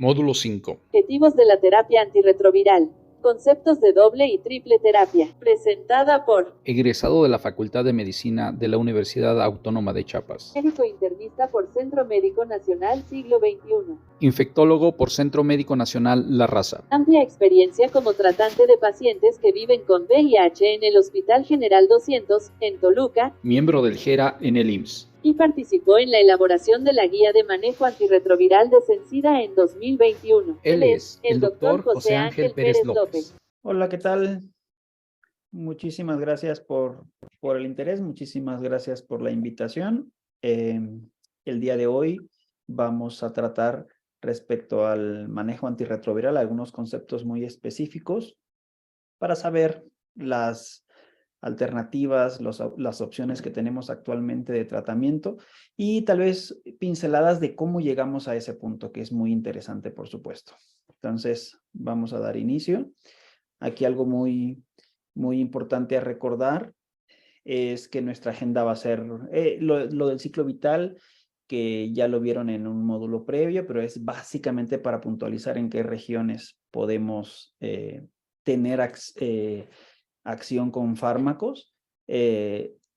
Módulo 5. Objetivos de la terapia antirretroviral. Conceptos de doble y triple terapia. Presentada por Egresado de la Facultad de Medicina de la Universidad Autónoma de Chiapas. médico internista por Centro Médico Nacional Siglo XXI. Infectólogo por Centro Médico Nacional La Raza. Amplia experiencia como tratante de pacientes que viven con VIH en el Hospital General 200, en Toluca. Miembro del GERA en el IMSS. Y participó en la elaboración de la Guía de Manejo Antirretroviral de Sencida en 2021. Él es el doctor José Ángel Pérez López. Hola, ¿qué tal? Muchísimas gracias por el interés, muchísimas gracias por la invitación. El día de hoy vamos a tratar respecto al manejo antirretroviral algunos conceptos muy específicos para saber las alternativas, las opciones que tenemos actualmente de tratamiento y tal vez pinceladas de cómo llegamos a ese punto, que es muy interesante, por supuesto. Entonces, vamos a dar inicio. Aquí algo muy importante a recordar es que nuestra agenda va a ser lo del ciclo vital, que ya lo vieron en un módulo previo, pero es básicamente para puntualizar en qué regiones podemos tener acción con fármacos.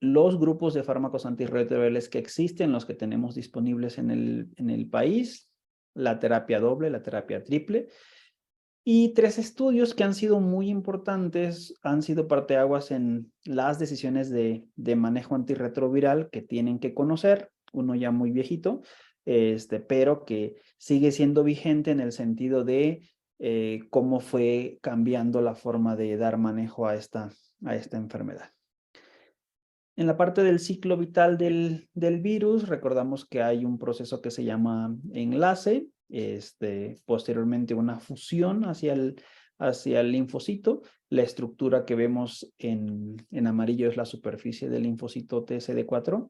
Los grupos de fármacos antirretrovirales que existen, los que tenemos disponibles en el país, la terapia doble, la terapia triple, y 3 estudios que han sido muy importantes, han sido parteaguas en las decisiones de manejo antirretroviral que tienen que conocer, uno ya muy viejito, pero que sigue siendo vigente en el sentido de cómo fue cambiando la forma de dar manejo a esta enfermedad. En la parte del ciclo vital del virus, recordamos que hay un proceso que se llama enlace, posteriormente una fusión hacia el linfocito. La estructura que vemos en amarillo es la superficie del linfocito TSD4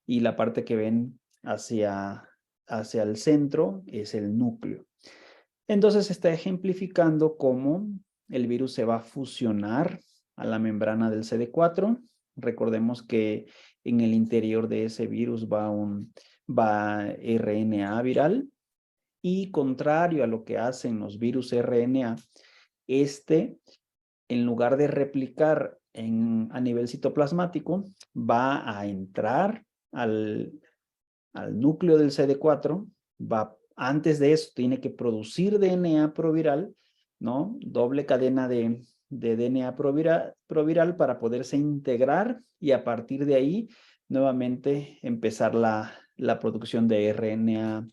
y la parte que ven hacia el centro es el núcleo. Entonces está ejemplificando cómo el virus se va a fusionar a la membrana del CD4. Recordemos que en el interior de ese virus va RNA viral y contrario a lo que hacen los virus RNA, en lugar de replicar a nivel citoplasmático, va a entrar al núcleo del CD4, antes de eso tiene que producir DNA proviral, ¿no? Doble cadena de DNA proviral para poderse integrar y a partir de ahí nuevamente empezar la producción de RNA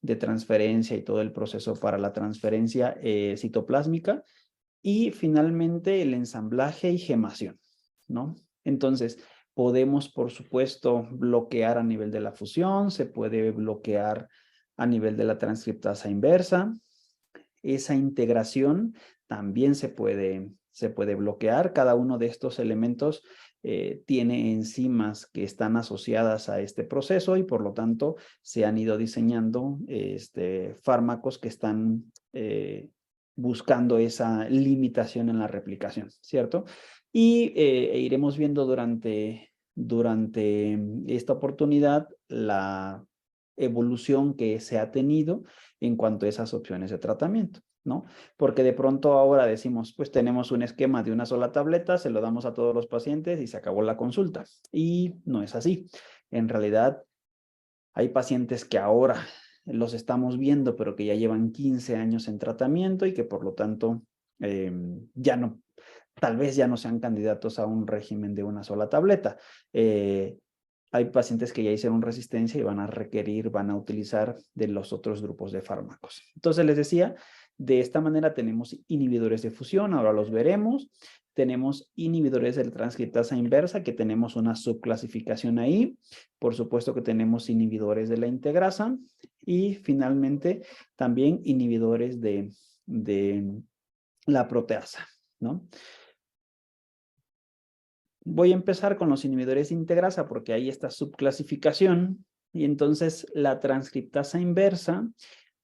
de transferencia y todo el proceso para la transferencia citoplásmica y finalmente el ensamblaje y gemación, ¿no? Entonces, podemos, por supuesto, bloquear a nivel de la fusión, se puede bloquear a nivel de la transcriptasa inversa. Esa integración también se puede bloquear. Cada uno de estos elementos tiene enzimas que están asociadas a este proceso y por lo tanto se han ido diseñando fármacos que están buscando esa limitación en la replicación, ¿cierto? Y iremos viendo durante esta oportunidad la evolución que se ha tenido en cuanto a esas opciones de tratamiento, ¿no? Porque de pronto ahora decimos, pues tenemos un esquema de una sola tableta, se lo damos a todos los pacientes y se acabó la consulta. Y no es así. En realidad, hay pacientes que ahora los estamos viendo, pero que ya llevan 15 años en tratamiento y que por lo tanto tal vez ya no sean candidatos a un régimen de una sola tableta. Hay pacientes que ya hicieron resistencia y van a utilizar de los otros grupos de fármacos. Entonces les decía, de esta manera tenemos inhibidores de fusión, ahora los veremos. Tenemos inhibidores de la transcriptasa inversa, que tenemos una subclasificación ahí. Por supuesto que tenemos inhibidores de la integrasa. Y finalmente también inhibidores de la proteasa, ¿no? Voy a empezar con los inhibidores de integrasa porque hay esta subclasificación y entonces la transcriptasa inversa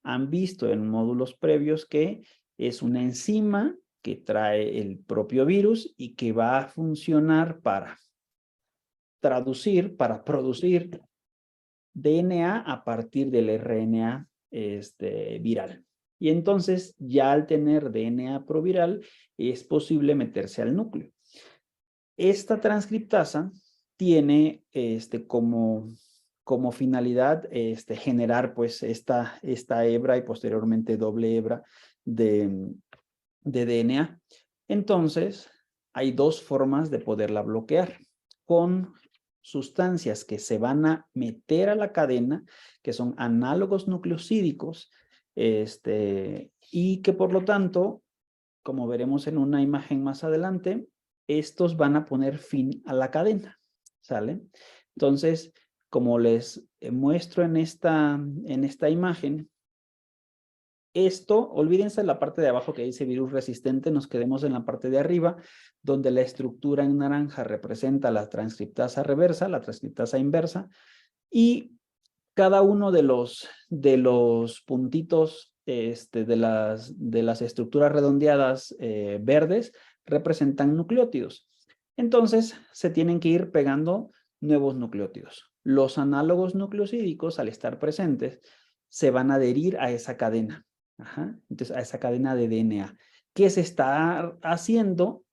han visto en módulos previos que es una enzima que trae el propio virus y que va a funcionar para producir DNA a partir del RNA viral. Y entonces, ya al tener DNA proviral, es posible meterse al núcleo. Esta transcriptasa tiene como finalidad generar pues esta hebra y posteriormente doble hebra de DNA. Entonces, hay dos formas de poderla bloquear: con sustancias que se van a meter a la cadena, que son análogos nucleosídicos, y que por lo tanto, como veremos en una imagen más adelante, estos van a poner fin a la cadena, ¿sale? Entonces, como les muestro en esta imagen, esto, olvídense de la parte de abajo que dice virus resistente, nos quedemos en la parte de arriba, donde la estructura en naranja representa la transcriptasa reversa, la transcriptasa inversa, y cada uno de los puntitos de las estructuras redondeadas verdes representan nucleótidos. Entonces, se tienen que ir pegando nuevos nucleótidos. Los análogos nucleosídicos, al estar presentes, se van a adherir a esa cadena. Entonces, a esa cadena de DNA. ¿Qué se está haciendo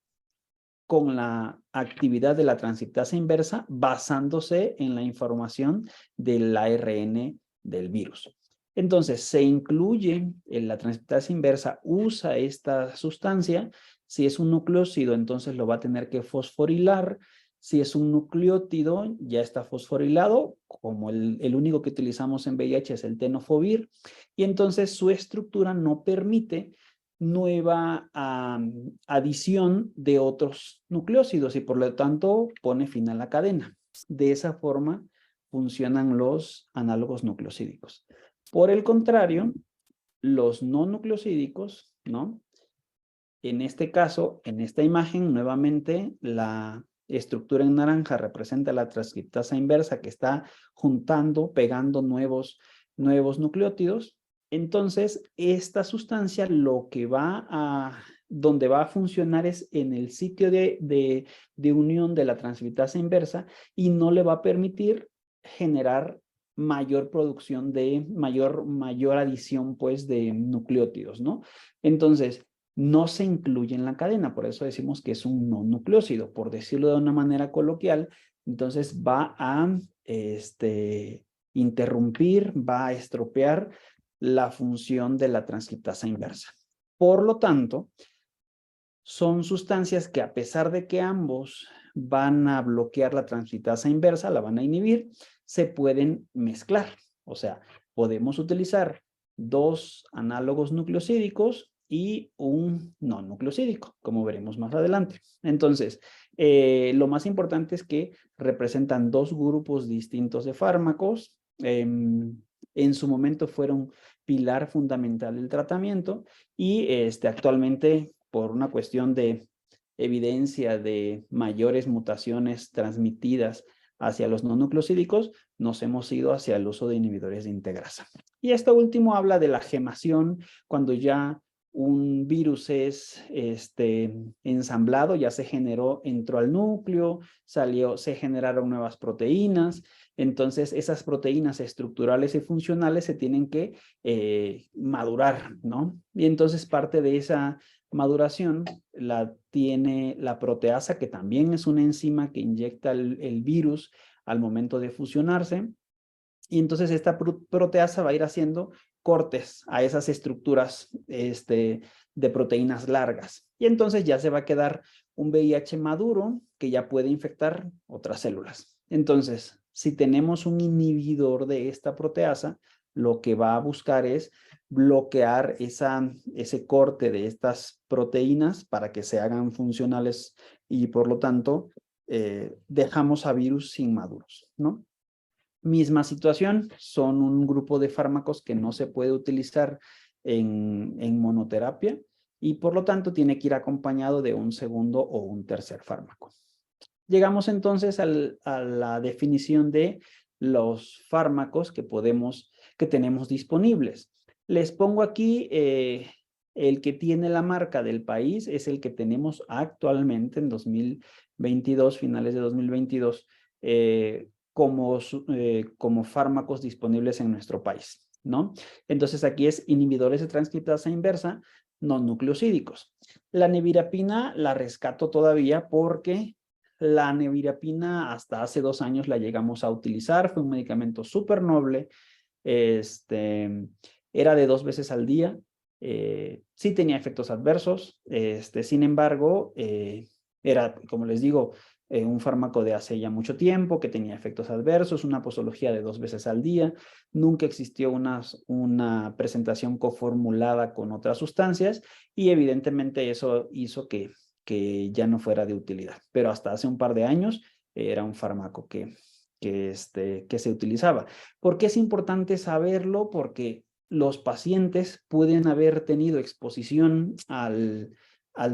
con la actividad de la transcriptasa inversa basándose en la información del ARN del virus? Entonces, se incluye en la transcriptasa inversa, usa esta sustancia. Si es un nucleósido, entonces lo va a tener que fosforilar. Si es un nucleótido, ya está fosforilado, como el único que utilizamos en VIH es el tenofovir, y entonces su estructura no permite nueva adición de otros nucleósidos y por lo tanto pone fin a la cadena. De esa forma funcionan los análogos nucleosídicos. Por el contrario, los no nucleosídicos, ¿no? En este caso, en esta imagen, nuevamente la estructura en naranja representa la transcriptasa inversa que está juntando, pegando nuevos nucleótidos. Entonces, esta sustancia donde va a funcionar es en el sitio de unión de la transcriptasa inversa y no le va a permitir generar mayor producción mayor adición pues de nucleótidos, ¿no? Entonces, no se incluye en la cadena, por eso decimos que es un no nucleósido, por decirlo de una manera coloquial. Entonces va a interrumpir, va a estropear la función de la transcriptasa inversa. Por lo tanto, son sustancias que a pesar de que ambos van a bloquear la transcriptasa inversa, la van a inhibir, se pueden mezclar. O sea, podemos utilizar dos análogos nucleosídicos y un no nucleosídico, como veremos más adelante. Entonces, lo más importante es que representan dos grupos distintos de fármacos. En su momento fueron pilar fundamental del tratamiento y actualmente, por una cuestión de evidencia de mayores mutaciones transmitidas hacia los no nucleosídicos, nos hemos ido hacia el uso de inhibidores de integrasa. Y esto último habla de la gemación, cuando ya un virus es ensamblado, ya se generó, entró al núcleo, salió, se generaron nuevas proteínas. Entonces, esas proteínas estructurales y funcionales se tienen que madurar, ¿no? Y entonces parte de esa maduración la tiene la proteasa, que también es una enzima que inyecta el virus al momento de fusionarse. Y entonces esta proteasa va a ir haciendo cortes a esas estructuras de proteínas largas. Y entonces ya se va a quedar un VIH maduro que ya puede infectar otras células. Entonces, si tenemos un inhibidor de esta proteasa, lo que va a buscar es bloquear ese corte de estas proteínas para que se hagan funcionales y por lo tanto dejamos a virus inmaduros, ¿no? Misma situación, son un grupo de fármacos que no se puede utilizar en monoterapia y por lo tanto tiene que ir acompañado de un segundo o un tercer fármaco. Llegamos entonces a la definición de los fármacos que tenemos disponibles. Les pongo aquí el que tiene la marca del país, es el que tenemos actualmente en 2022, finales de 2022, como fármacos disponibles en nuestro país. ¿no? Entonces aquí es inhibidores de transcriptasa inversa no nucleosídicos. La nevirapina la rescato todavía porque la nevirapina hasta hace 2 años la llegamos a utilizar, fue un medicamento súper noble, era de 2 veces al día, sí tenía efectos adversos, sin embargo, era, como les digo, un fármaco de hace ya mucho tiempo que tenía efectos adversos, una posología de 2 veces al día, nunca existió una presentación coformulada con otras sustancias y evidentemente eso hizo que ya no fuera de utilidad. Pero hasta hace un par de años era un fármaco que se utilizaba. ¿Por qué es importante saberlo? Porque los pacientes pueden haber tenido exposición al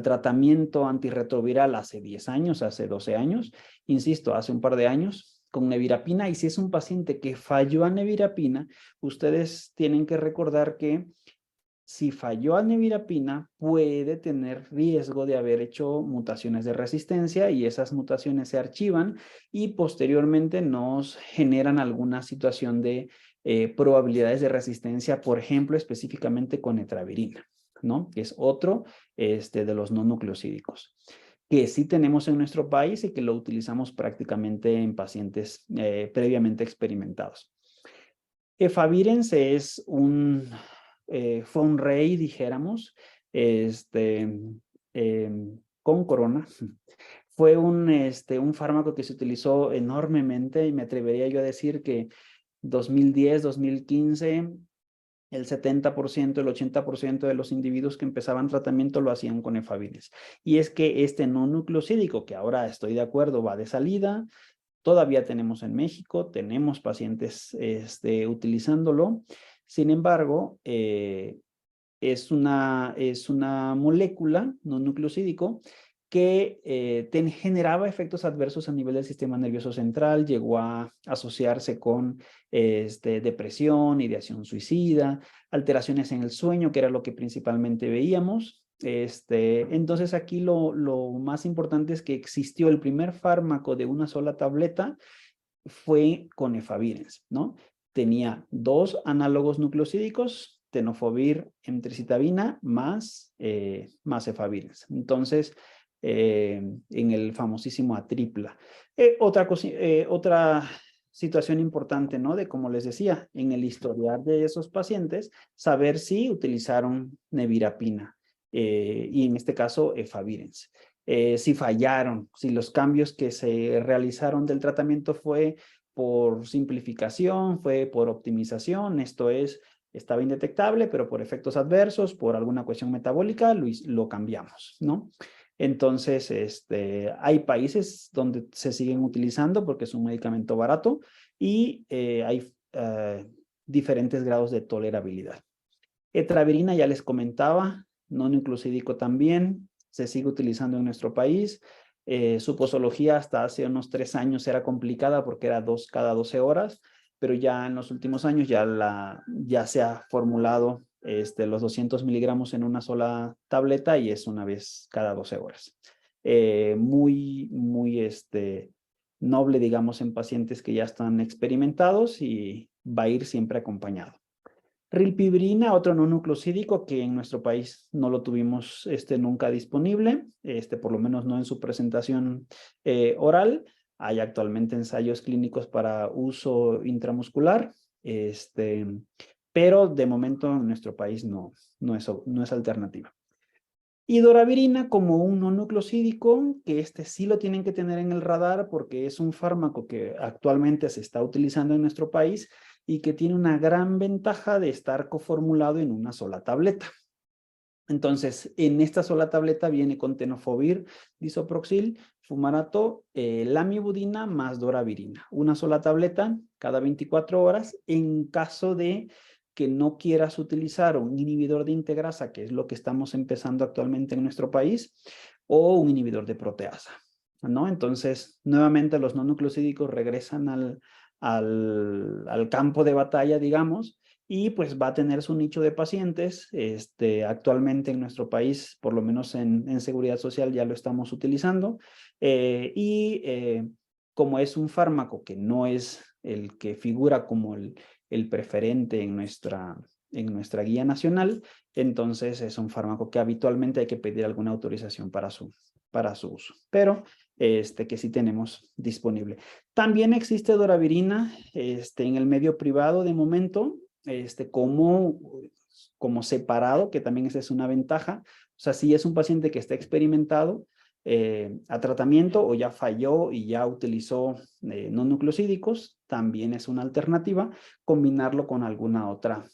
tratamiento antirretroviral hace 10 años, hace 12 años, insisto, hace un par de años, con nevirapina, y si es un paciente que falló a nevirapina, ustedes tienen que recordar que si falló a nevirapina, puede tener riesgo de haber hecho mutaciones de resistencia y esas mutaciones se archivan y posteriormente nos generan alguna situación de probabilidades de resistencia, por ejemplo, específicamente con etravirina, ¿no? Que es otro de los no nucleosídicos que sí tenemos en nuestro país y que lo utilizamos prácticamente en pacientes previamente experimentados. Efavirenz es fue un rey, dijéramos, con corona. Fue un fármaco que se utilizó enormemente y me atrevería yo a decir que 2010, 2015, el 70%, el 80% de los individuos que empezaban tratamiento lo hacían con efavirenz. Y es que este no nucleosídico, que ahora estoy de acuerdo, va de salida, todavía tenemos en México, tenemos pacientes utilizándolo. Sin embargo, es una molécula no nucleosídico que generaba efectos adversos a nivel del sistema nervioso central, llegó a asociarse con depresión, ideación suicida, alteraciones en el sueño, que era lo que principalmente veíamos. Entonces aquí lo más importante es que existió el primer fármaco de una sola tableta, fue con efavirenz, ¿no? Tenía 2 análogos nucleosídicos, tenofovir, emtricitabina, más efavirenz. Entonces, en el famosísimo Atripla. Otra situación importante, ¿no? De, como les decía, en el historial de esos pacientes, saber si utilizaron nevirapina y en este caso efavirenz. Si fallaron, si los cambios que se realizaron del tratamiento fue por simplificación, fue por optimización, esto es, estaba indetectable, pero por efectos adversos, por alguna cuestión metabólica, lo cambiamos, ¿no? Entonces, hay países donde se siguen utilizando porque es un medicamento barato y hay diferentes grados de tolerabilidad. Etravirina ya les comentaba, no nucleosídico también, se sigue utilizando en nuestro país. Su posología hasta hace unos 3 años era complicada porque era 2 cada 12 horas, pero ya en los últimos años ya se ha formulado los 200 miligramos en una sola tableta y es una vez cada 12 horas. Muy noble, digamos, en pacientes que ya están experimentados y va a ir siempre acompañado. Rilpivirina, otro no nucleosídico que en nuestro país no lo tuvimos nunca disponible, por lo menos no en su presentación oral. Hay actualmente ensayos clínicos para uso intramuscular, pero de momento en nuestro país no es alternativa. Y doravirina como un no nucleosídico, que sí lo tienen que tener en el radar porque es un fármaco que actualmente se está utilizando en nuestro país y que tiene una gran ventaja de estar coformulado en una sola tableta. Entonces, en esta sola tableta viene con tenofovir, disoproxil, fumarato, lamivudina más doravirina. Una sola tableta cada 24 horas en caso de que no quieras utilizar un inhibidor de integrasa, que es lo que estamos empezando actualmente en nuestro país, o un inhibidor de proteasa, ¿no? Entonces, nuevamente los no nucleosídicos regresan al campo de batalla, digamos, y pues va a tener su nicho de pacientes. Actualmente en nuestro país, por lo menos en seguridad social, ya lo estamos utilizando. Como es un fármaco que no es el que figura como el preferente en nuestra guía nacional. Entonces es un fármaco que habitualmente hay que pedir alguna autorización para su uso, pero que sí tenemos disponible. También existe doravirina en el medio privado de momento, como separado, que también esa es una ventaja. O sea, si es un paciente que está experimentado a tratamiento o ya falló y ya utilizó no nucleosídicos, también es una alternativa combinarlo con alguna otra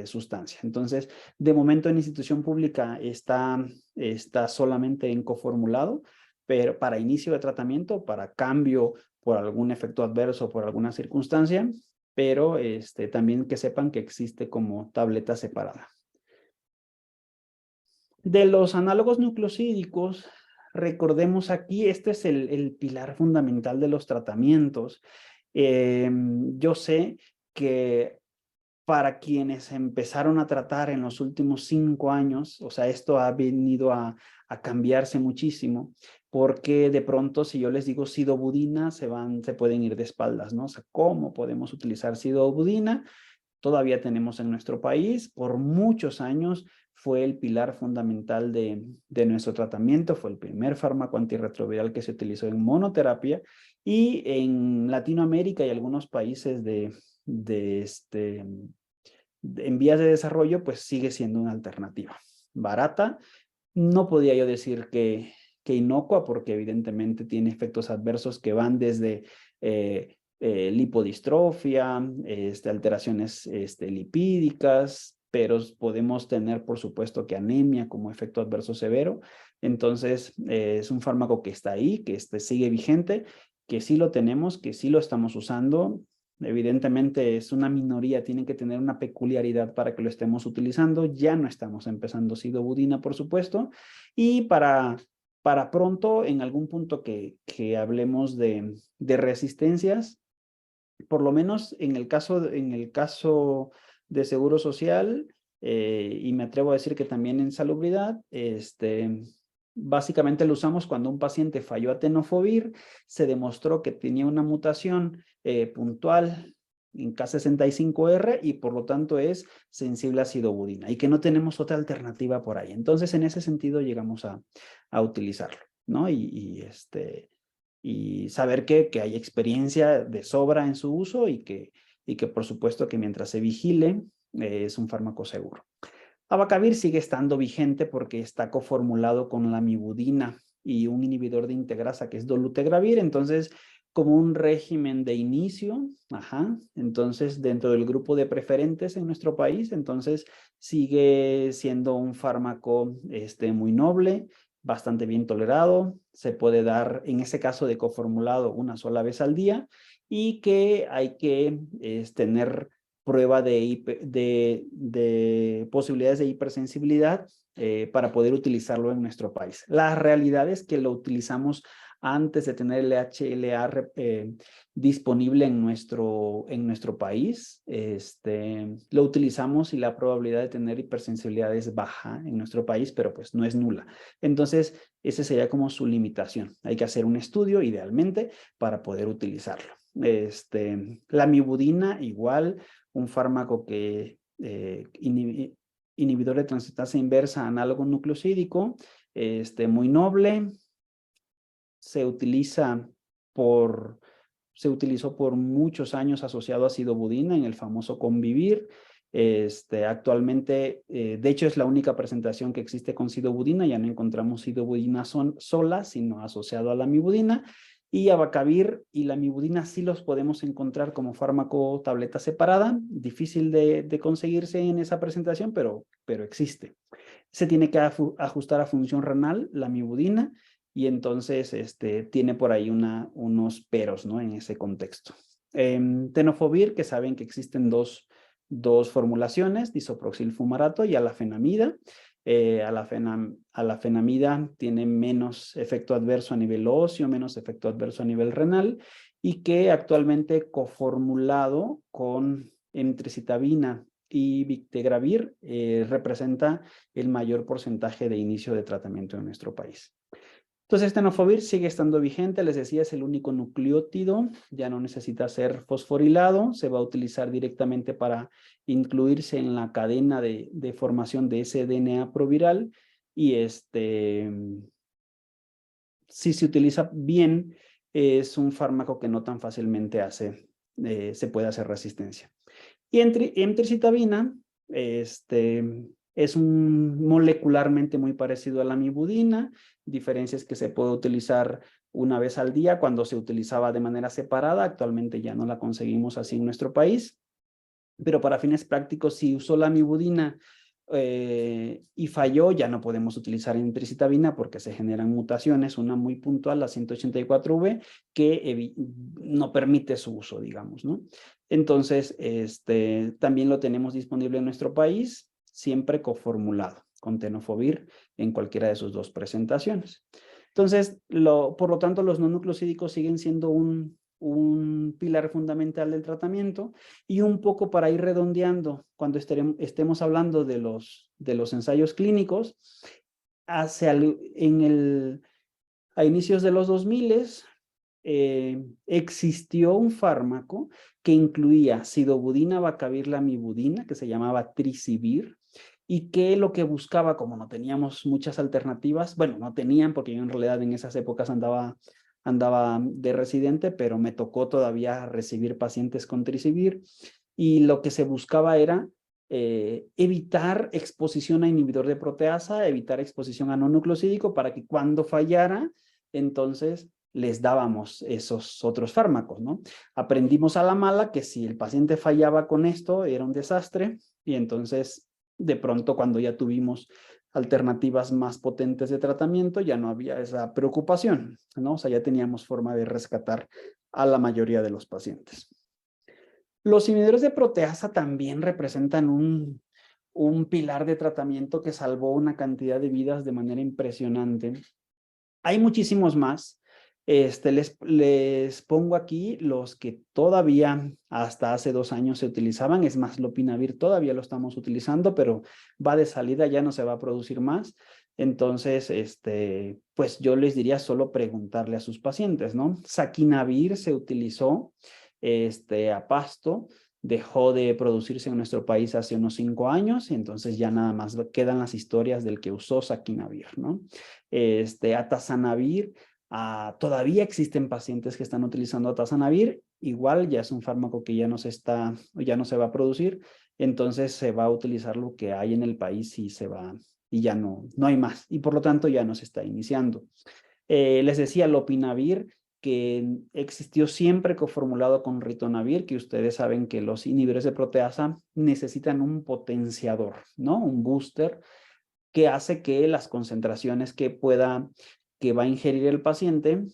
sustancia. Entonces, de momento en institución pública está solamente en coformulado, pero para inicio de tratamiento, para cambio por algún efecto adverso, por alguna circunstancia, pero también que sepan que existe como tableta separada. De los análogos nucleosídicos, recordemos aquí, este es el pilar fundamental de los tratamientos. Yo sé que para quienes empezaron a tratar en los últimos 5 años, o sea, esto ha venido a cambiarse muchísimo, porque de pronto si yo les digo sidobudina, se pueden ir de espaldas, ¿no? O sea, ¿cómo podemos utilizar sidobudina? Todavía tenemos en nuestro país, por muchos años fue el pilar fundamental de nuestro tratamiento, fue el primer fármaco antirretroviral que se utilizó en monoterapia, y en Latinoamérica y algunos países en vías de desarrollo, pues sigue siendo una alternativa barata. No podía yo decir que inocua, porque evidentemente tiene efectos adversos que van desde lipodistrofia, alteraciones lipídicas, pero podemos tener, por supuesto, que anemia como efecto adverso severo. Entonces, es un fármaco que está ahí, que sigue vigente, que sí lo tenemos, que sí lo estamos usando. Evidentemente es una minoría, tienen que tener una peculiaridad para que lo estemos utilizando. Ya no estamos empezando sidobudina, por supuesto. Y para pronto, en algún punto que hablemos de resistencias, por lo menos en el caso de Seguro Social, y me atrevo a decir que también en salubridad, básicamente lo usamos cuando un paciente falló a tenofovir, se demostró que tenía una mutación puntual en K65R y por lo tanto es sensible a sidobudina y que no tenemos otra alternativa por ahí. Entonces, en ese sentido llegamos a utilizarlo, ¿no? Y saber que hay experiencia de sobra en su uso y que por supuesto que mientras se vigile es un fármaco seguro. Abacavir sigue estando vigente porque está coformulado con la mibudina y un inhibidor de integrasa que es dolutegravir, entonces como un régimen de inicio, entonces dentro del grupo de preferentes en nuestro país, entonces sigue siendo un fármaco muy noble, bastante bien tolerado, se puede dar en ese caso de coformulado una sola vez al día y que hay que tener prueba de posibilidades de hipersensibilidad para poder utilizarlo en nuestro país. La realidad es que lo utilizamos antes de tener el HLA disponible en nuestro país. Lo utilizamos y la probabilidad de tener hipersensibilidad es baja en nuestro país, pero pues no es nula. Entonces, esa sería como su limitación. Hay que hacer un estudio, idealmente, para poder utilizarlo. La mibudina, igual, un fármaco que inhibidor de transcriptasa inversa, análogo nucleosídico, muy noble. Se utilizó por muchos años asociado a sidobudina en el famoso Convivir. Actualmente, de hecho, es la única presentación que existe con sidobudina. Ya no encontramos sidobudina sola, sino asociado a la mibudina. Y abacavir y la mibudina sí los podemos encontrar como fármaco tableta separada. Difícil de conseguirse en esa presentación, pero existe. Se tiene que ajustar a función renal la mibudina y entonces tiene por ahí unos peros, ¿no? En ese contexto. Tenofovir, que saben que existen dos formulaciones, disoproxil fumarato y alafenamida. Alafenamida tiene menos efecto adverso a nivel óseo, menos efecto adverso a nivel renal y que actualmente coformulado con emtricitabina y Victegravir representa el mayor porcentaje de inicio de tratamiento en nuestro país. Entonces, tenofovir sigue estando vigente, les decía, es el único nucleótido, ya no necesita ser fosforilado, se va a utilizar directamente para incluirse en la cadena de formación de ese DNA proviral y si se utiliza bien, es un fármaco que no tan fácilmente se puede hacer resistencia. Y emtricitabina, es molecularmente muy parecido a la amibudina, diferencias que se puede utilizar una vez al día cuando se utilizaba de manera separada, actualmente ya no la conseguimos así en nuestro país, pero para fines prácticos si usó la amibudina y falló, ya no podemos utilizar emtricitabina porque se generan mutaciones, una muy puntual, la 184V, que no permite su uso, digamos, ¿no? Entonces, también lo tenemos disponible en nuestro país, siempre coformulado con tenofovir en cualquiera de sus dos presentaciones. Entonces, por lo tanto, los no nucleosídicos siguen siendo un pilar fundamental del tratamiento y un poco para ir redondeando cuando estemos hablando de los ensayos clínicos, a inicios de los 2000 existió un fármaco que incluía sidobudina, bacavir, lamivudina, que se llamaba Trisivir, y que lo que buscaba, como no teníamos muchas alternativas, bueno, no tenían, porque yo en realidad en esas épocas andaba de residente, pero me tocó todavía recibir pacientes con Trisivir, y lo que se buscaba era evitar exposición a inhibidor de proteasa, evitar exposición a no nucleosídico, para que cuando fallara, entonces les dábamos esos otros fármacos, ¿no? Aprendimos a la mala que si el paciente fallaba con esto, era un desastre, y entonces de pronto cuando ya tuvimos alternativas más potentes de tratamiento, ya no había esa preocupación, ¿no? O sea, ya teníamos forma de rescatar a la mayoría de los pacientes. Los inhibidores de proteasa también representan un pilar de tratamiento que salvó una cantidad de vidas de manera impresionante. Hay muchísimos más. Les pongo aquí los que todavía hasta hace 2 años se utilizaban. Es más, lopinavir todavía lo estamos utilizando, pero va de salida, ya no se va a producir más. Entonces, pues yo les diría solo preguntarle a sus pacientes, ¿no? Saquinavir se utilizó a pasto, dejó de producirse en nuestro país hace unos 5 años, y entonces ya nada más quedan las historias del que usó Saquinavir, ¿no? Atazanavir, todavía existen pacientes que están utilizando atazanavir, igual ya es un fármaco que ya no se va a producir, entonces se va a utilizar lo que hay en el país y ya no hay más, y por lo tanto ya no se está iniciando. Les decía lopinavir, que existió siempre coformulado con ritonavir, que ustedes saben que los inhibidores de proteasa necesitan un potenciador, ¿no? Un booster que hace que las concentraciones que va a ingerir el paciente,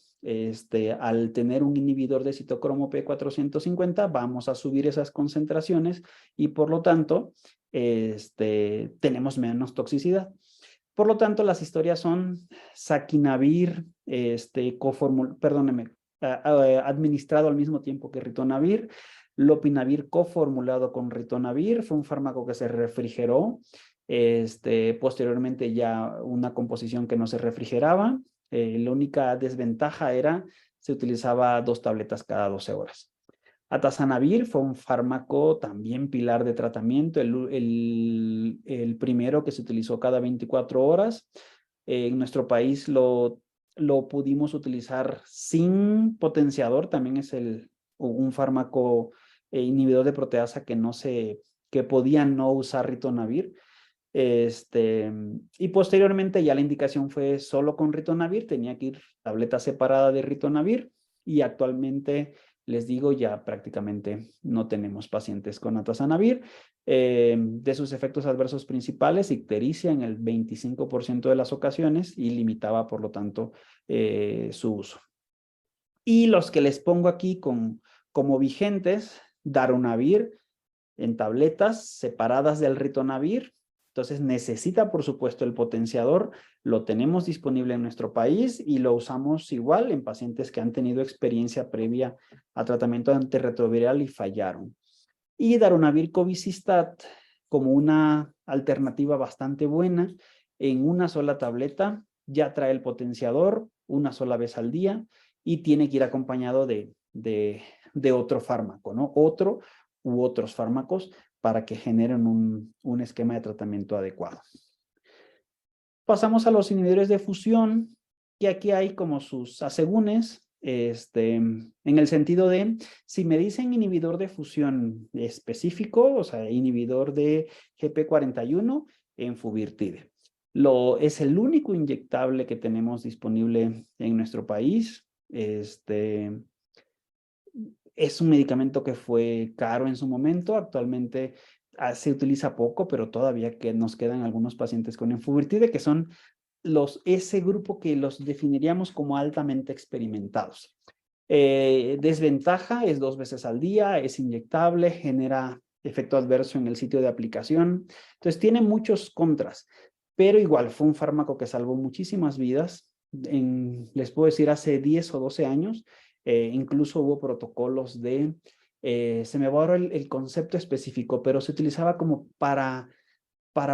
al tener un inhibidor de citocromo P450, vamos a subir esas concentraciones y por lo tanto, tenemos menos toxicidad. Por lo tanto, las historias son saquinavir, administrado al mismo tiempo que ritonavir, lopinavir coformulado con ritonavir, fue un fármaco que se refrigeró, posteriormente ya una composición que no se refrigeraba, la única desventaja era se utilizaba 2 tabletas cada 12 horas. Atazanavir fue un fármaco también pilar de tratamiento, el primero que se utilizó cada 24 horas. En nuestro país lo pudimos utilizar sin potenciador, también es un fármaco inhibidor de proteasa que podía no usar ritonavir. Y posteriormente ya la indicación fue solo con ritonavir, tenía que ir tableta separada de ritonavir, y actualmente les digo ya prácticamente no tenemos pacientes con atazanavir. De sus efectos adversos principales, ictericia en el 25% de las ocasiones y limitaba por lo tanto su uso. Y los que les pongo aquí como vigentes, darunavir en tabletas separadas del ritonavir. Entonces necesita, por supuesto, el potenciador. Lo tenemos disponible en nuestro país y lo usamos igual en pacientes que han tenido experiencia previa a tratamiento antirretroviral y fallaron. Y darunavir covicistat como una alternativa bastante buena en una sola tableta ya trae el potenciador una sola vez al día y tiene que ir acompañado de otro fármaco, ¿no? Otro u otros fármacos para que generen un esquema de tratamiento adecuado. Pasamos a los inhibidores de fusión, que aquí hay como sus asegúnes, en el sentido de, si me dicen inhibidor de fusión específico, o sea, inhibidor de GP41, Enfuvirtide. Es el único inyectable que tenemos disponible en nuestro país. Es un medicamento que fue caro en su momento, actualmente se utiliza poco, pero todavía que nos quedan algunos pacientes con Enfuvirtide, que son ese grupo que los definiríamos como altamente experimentados. Desventaja es 2 veces al día, es inyectable, genera efecto adverso en el sitio de aplicación. Entonces tiene muchos contras, pero igual fue un fármaco que salvó muchísimas vidas. Les puedo decir, hace 10 o 12 años, incluso hubo protocolos se me va ahora el concepto específico, pero se utilizaba como para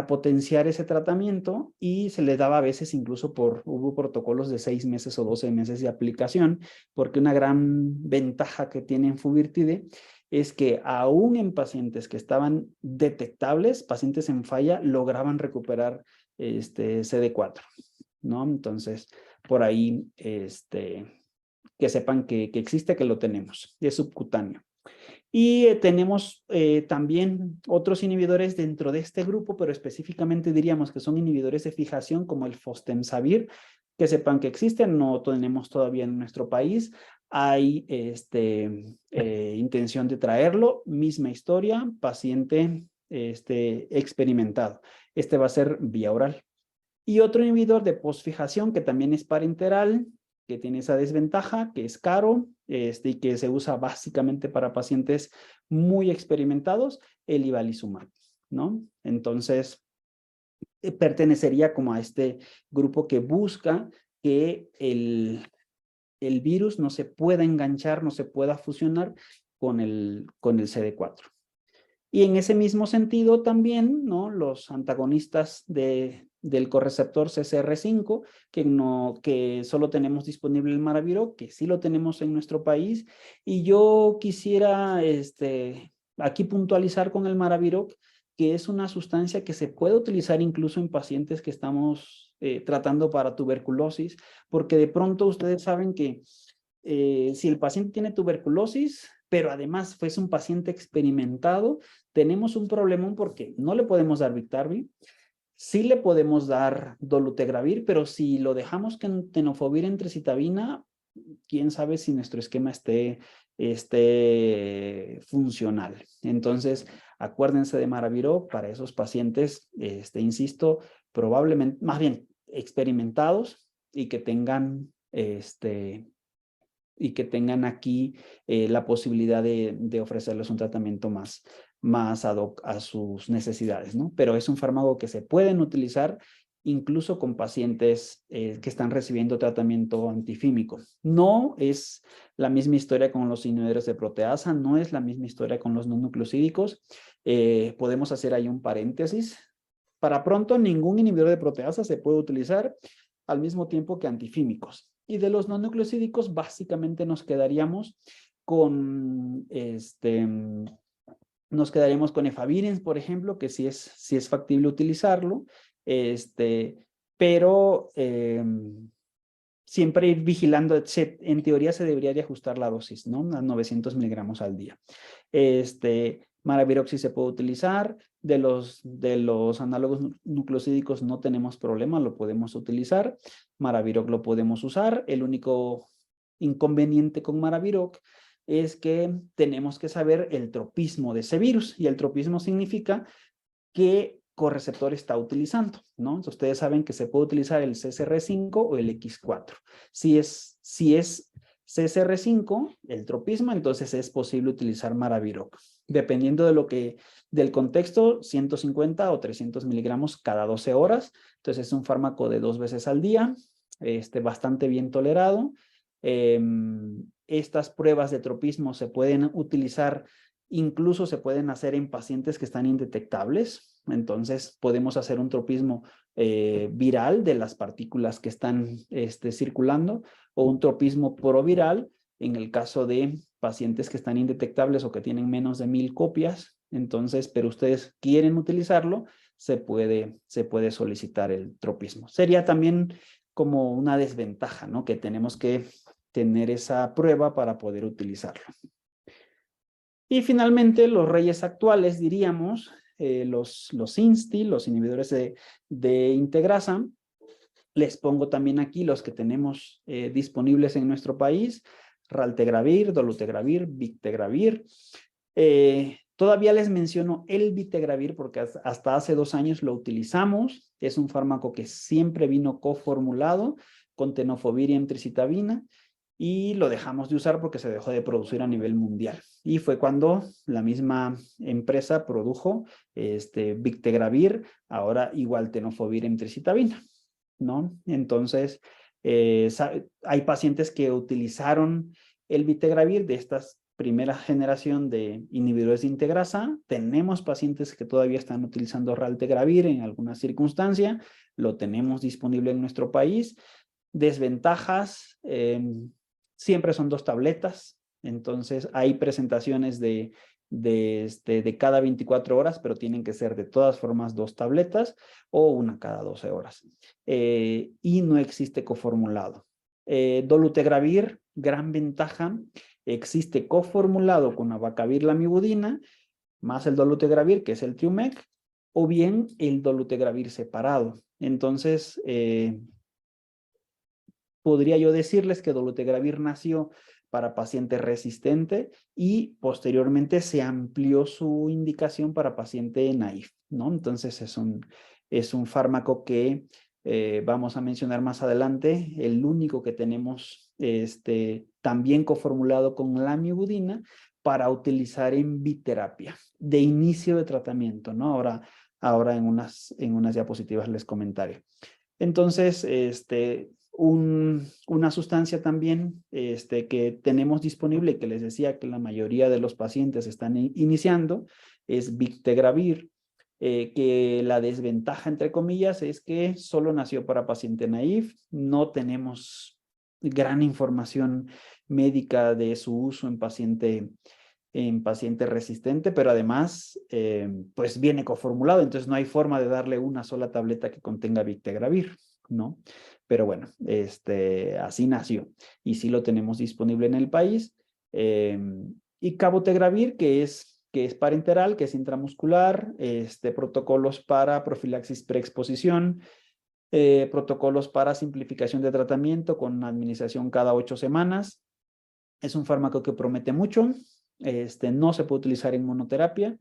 potenciar ese tratamiento y se le daba a veces incluso hubo protocolos de 6 meses o 12 meses de aplicación, porque una gran ventaja que tiene Enfuvirtide es que aún en pacientes que estaban detectables, pacientes en falla, lograban recuperar CD4, ¿no? Entonces, por ahí, que sepan que existe, que lo tenemos, es subcutáneo. Y tenemos también otros inhibidores dentro de este grupo, pero específicamente diríamos que son inhibidores de fijación como el Fostemsavir, que sepan que existen, no tenemos todavía en nuestro país. Hay intención de traerlo, misma historia, paciente experimentado. Este va a ser vía oral. Y otro inhibidor de posfijación que también es parenteral, que tiene esa desventaja, que es caro y que se usa básicamente para pacientes muy experimentados, el Ibalizumab, ¿no? Entonces, pertenecería como a este grupo que busca que el virus no se pueda enganchar, no se pueda fusionar con el CD4. Y en ese mismo sentido también, ¿no? Los antagonistas del correceptor CCR5, que solo tenemos disponible el Maraviroc, que sí lo tenemos en nuestro país. Y yo quisiera aquí puntualizar con el Maraviroc, que es una sustancia que se puede utilizar incluso en pacientes que estamos tratando para tuberculosis, porque de pronto ustedes saben que si el paciente tiene tuberculosis, pero además fuese un paciente experimentado, tenemos un problemón porque no le podemos dar Biktarvy, sí le podemos dar dolutegravir, pero si lo dejamos con tenofovir en tricitabina, quién sabe si nuestro esquema esté funcional. Entonces, acuérdense de Maraviroc para esos pacientes, insisto, probablemente, más bien, experimentados y que tengan aquí la posibilidad de ofrecerles un tratamiento más ad hoc a sus necesidades, ¿no? Pero es un fármaco que se pueden utilizar incluso con pacientes que están recibiendo tratamiento antifímico. No es la misma historia con los inhibidores de proteasa, no es la misma historia con los no nucleosídicos. Podemos hacer ahí un paréntesis. Para pronto, ningún inhibidor de proteasa se puede utilizar al mismo tiempo que antifímicos. Y de los no nucleosídicos, básicamente nos quedaríamos con efavirenz, por ejemplo, que sí es factible utilizarlo, pero siempre ir vigilando, en teoría se debería de ajustar la dosis, ¿no? A 900 miligramos al día. Maraviroc sí se puede utilizar, de los análogos nucleosídicos no tenemos problema, lo podemos utilizar, Maraviroc lo podemos usar, el único inconveniente con Maraviroc es que tenemos que saber el tropismo de ese virus, y el tropismo significa qué correceptor está utilizando, ¿no? Entonces, ustedes saben que se puede utilizar el CCR5 o el X4. Si es CCR5, el tropismo, entonces es posible utilizar Maraviroc. Dependiendo del contexto, 150 o 300 miligramos cada 12 horas. Entonces es un fármaco de 2 veces al día, bastante bien tolerado. Estas pruebas de tropismo se pueden utilizar, incluso se pueden hacer en pacientes que están indetectables. Entonces, podemos hacer un tropismo viral de las partículas que están circulando o un tropismo proviral en el caso de pacientes que están indetectables o que tienen menos de 1000 copias. Entonces, pero ustedes quieren utilizarlo, se puede solicitar el tropismo. Sería también como una desventaja, ¿no? Que tenemos que tener esa prueba para poder utilizarlo. Y finalmente, los reyes actuales, diríamos, los INSTI, los inhibidores de integrasa. Les pongo también aquí los que tenemos disponibles en nuestro país: raltegravir, dolutegravir, bictegravir. Todavía les menciono el bictegravir porque hasta hace 2 años lo utilizamos. Es un fármaco que siempre vino coformulado con tenofovir y emtricitabina, y lo dejamos de usar porque se dejó de producir a nivel mundial. Y fue cuando la misma empresa produjo bictegravir, ahora igual tenofovir emtricitabina, ¿no? Entonces, hay pacientes que utilizaron el bictegravir de estas primera generación de inhibidores de integrasa. Tenemos pacientes que todavía están utilizando raltegravir en alguna circunstancia. Lo tenemos disponible en nuestro país. Desventajas, siempre son 2 tabletas. Entonces, hay presentaciones de cada 24 horas, pero tienen que ser de todas formas 2 tabletas o una cada 12 horas. Y no existe coformulado. Dolutegravir, gran ventaja, existe coformulado con abacavir lamivudina, más el dolutegravir, que es el Triumec, o bien el dolutegravir separado. Entonces, podría yo decirles que dolutegravir nació para paciente resistente y posteriormente se amplió su indicación para paciente naïf, ¿no? Entonces es un fármaco que vamos a mencionar más adelante, el único que tenemos también coformulado con lamivudina para utilizar en biterapia de inicio de tratamiento, ¿no? Ahora en unas diapositivas les comentaré. Entonces, una sustancia también que tenemos disponible y que les decía que la mayoría de los pacientes están iniciando es bictegravir, que la desventaja, entre comillas, es que solo nació para paciente naïf. No tenemos gran información médica de su uso en paciente resistente, pero además, pues viene coformulado, entonces no hay forma de darle una sola tableta que contenga bictegravir, ¿no? Pero bueno, así nació y sí lo tenemos disponible en el país. Y cabotegravir, que es parenteral, que es intramuscular, protocolos para profilaxis preexposición, protocolos para simplificación de tratamiento con administración cada 8 semanas. Es un fármaco que promete mucho. No se puede utilizar en monoterapia,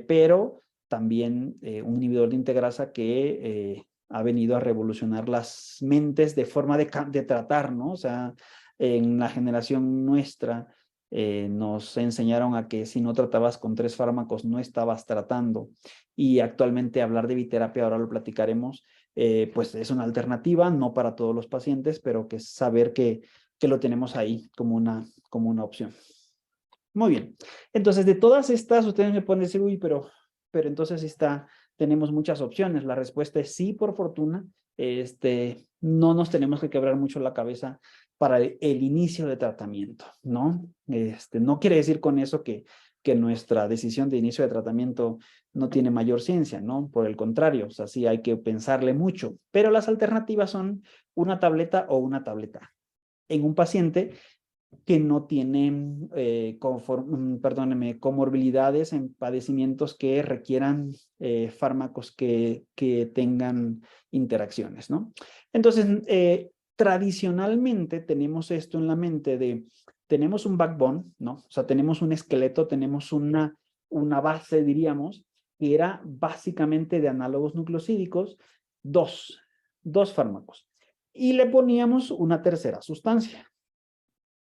pero también un inhibidor de integrasa que ha venido a revolucionar las mentes de forma de tratar, ¿no? O sea, en la generación nuestra nos enseñaron a que si no tratabas con 3 fármacos no estabas tratando, y actualmente hablar de biterapia, ahora lo platicaremos, pues es una alternativa, no para todos los pacientes, pero que saber que lo tenemos ahí como una opción. Muy bien. Entonces, de todas estas, ustedes me pueden decir, uy, pero entonces tenemos muchas opciones. La respuesta es sí, por fortuna. No nos tenemos que quebrar mucho la cabeza para el inicio de tratamiento, ¿no? No quiere decir con eso que nuestra decisión de inicio de tratamiento no tiene mayor ciencia, ¿no? Por el contrario, o sea, sí hay que pensarle mucho, pero las alternativas son una tableta o una tableta en un paciente que no tiene comorbilidades en padecimientos que requieran fármacos que tengan interacciones, ¿no? Entonces, tradicionalmente tenemos esto en la mente tenemos un backbone, ¿no? O sea, tenemos un esqueleto, tenemos una base, diríamos, que era básicamente de análogos nucleosídicos, dos fármacos. Y le poníamos una tercera sustancia.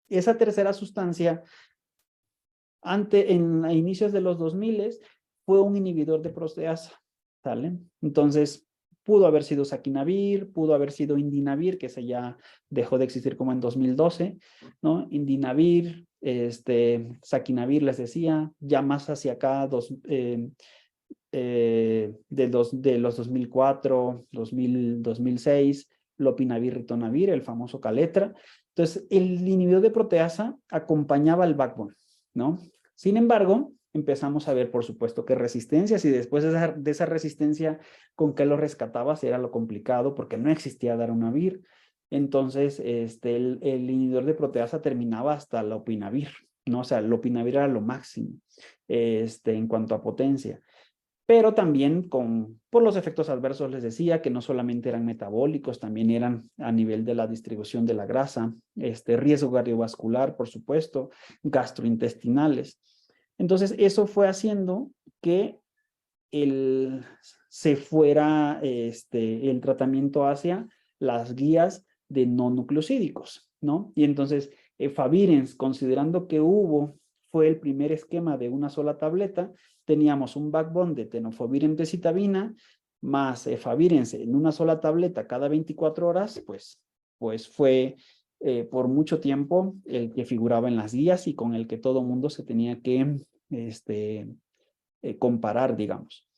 Esa tercera sustancia, a inicios de los 2000, fue un inhibidor de proteasa, ¿sale? Entonces, pudo haber sido saquinavir, pudo haber sido indinavir, que ese ya dejó de existir como en 2012, ¿no? Indinavir, saquinavir, les decía, ya más hacia acá, de los 2004, 2006, lopinavir, ritonavir, el famoso Caletra. Entonces, el inhibidor de proteasa acompañaba al backbone, ¿no? Sin embargo, empezamos a ver, por supuesto, que resistencias, y después de esa resistencia, ¿con qué lo rescatabas? Era lo complicado, porque no existía darunavir. Entonces, el inhibidor de proteasa terminaba hasta lopinavir, ¿no? O sea, lopinavir era lo máximo, en cuanto a potencia. Pero también por los efectos adversos les decía que no solamente eran metabólicos, también eran a nivel de la distribución de la grasa, riesgo cardiovascular, por supuesto, gastrointestinales. Entonces, eso fue haciendo que se fuera el tratamiento hacia las guías de no nucleosídicos, ¿no? Y entonces, Favirenz, considerando que fue el primer esquema de una sola tableta, teníamos un backbone de tenofovir emtricitabina más Favirenz en una sola tableta cada 24 horas, pues fue por mucho tiempo el que figuraba en las guías y con el que todo mundo se tenía que comparar, digamos.